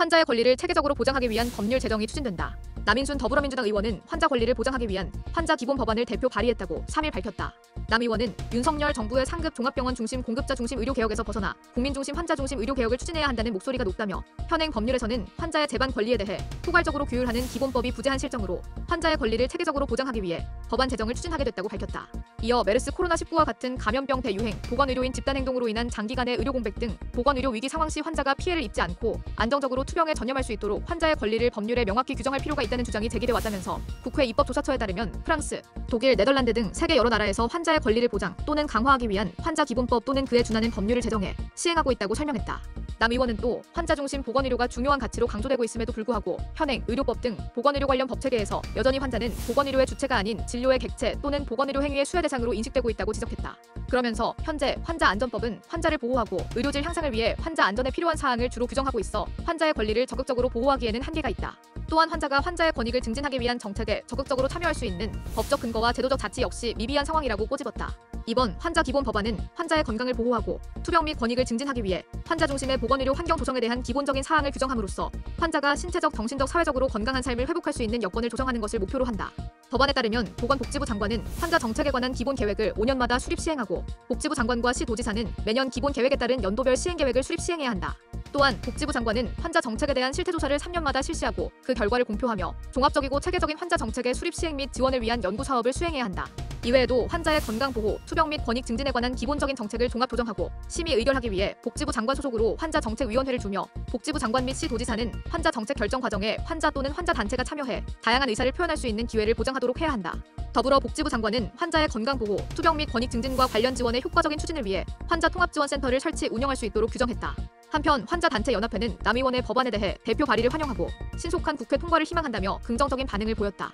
환자의 권리를 체계적으로 보장하기 위한 법률 제정이 추진된다. 남인순 더불어민주당 의원은 환자 권리를 보장하기 위한 환자 기본 법안을 대표 발의했다고 3일 밝혔다. 남 의원은 윤석열 정부의 상급 종합병원 중심 공급자 중심 의료 개혁에서 벗어나 국민 중심 환자 중심 의료 개혁을 추진해야 한다는 목소리가 높다며 현행 법률에서는 환자의 재반 권리에 대해 포괄적으로 규율하는 기본법이 부재한 실정으로 환자의 권리를 체계적으로 보장하기 위해 법안 제정을 추진하게 됐다고 밝혔다. 이어 메르스 코로나19와 같은 감염병 대유행, 보건의료인 집단행동으로 인한 장기간의 의료 공백 등 보건의료 위기 상황 시 환자가 피해를 입지 않고 안정적으로 투병에 전념할 수 있도록 환자의 권리를 법률에 명확히 규정할 필요가 있다는 주장이 제기돼 왔다면서 국회 입법조사처에 따르면 프랑스, 독일, 네덜란드 등 세계 여러 나라에서 환자의 권리를 보장 또는 강화하기 위한 환자 기본법 또는 그에 준하는 법률을 제정해 시행하고 있다고 설명했다. 남 의원은 또 환자 중심 보건의료가 중요한 가치로 강조되고 있음에도 불구하고 현행 의료법 등 보건의료 관련 법체계에서 여전히 환자는 보건의료의 주체가 아닌 진료의 객체 또는 보건의료 행위의 수혜 대상으로 인식되고 있다고 지적했다. 그러면서 현재 환자안전법은 환자를 보호하고 의료질 향상을 위해 환자 안전에 필요한 사항을 주로 규정하고 있어 환자의 권리를 적극적으로 보호하기에는 한계가 있다. 또한 환자가 환자의 권익을 증진하기 위한 정책에 적극적으로 참여할 수 있는 법적 근거와 제도적 자치 역시 미비한 상황이라고 꼬집었다. 이번 환자 기본 법안은 환자의 건강을 보호하고 투병 및 권익을 증진하기 위해 환자 중심의 보건의료 환경 조성에 대한 기본적인 사항을 규정함으로써 환자가 신체적, 정신적, 사회적으로 건강한 삶을 회복할 수 있는 여건을 조성하는 것을 목표로 한다. 법안에 따르면 보건복지부 장관은 환자 정책에 관한 기본 계획을 5년마다 수립 시행하고 복지부 장관과 시도지사는 매년 기본 계획에 따른 연도별 시행 계획을 수립 시행해야 한다. 또한 복지부 장관은 환자 정책에 대한 실태조사를 3년마다 실시하고 그 결과를 공표하며 종합적이고 체계적인 환자 정책의 수립 시행 및 지원을 위한 연구 사업을 수행해야 한다. 이외에도 환자의 건강 보호, 투병 및 권익 증진에 관한 기본적인 정책을 종합 조정하고 심의 의결하기 위해 복지부 장관 소속으로 환자정책위원회를 두며 복지부 장관 및 시도지사는 환자 정책 결정 과정에 환자 또는 환자 단체가 참여해 다양한 의사를 표현할 수 있는 기회를 보장하도록 해야 한다. 더불어 복지부 장관은 환자의 건강 보호, 투병 및 권익 증진과 관련 지원의 효과적인 추진을 위해 환자 통합지원센터를 설치 운영할 수 있도록 규정했다. 한편 환자단체연합회는 남 의원의 법안에 대해 대표 발의를 환영하고 신속한 국회 통과를 희망한다며 긍정적인 반응을 보였다.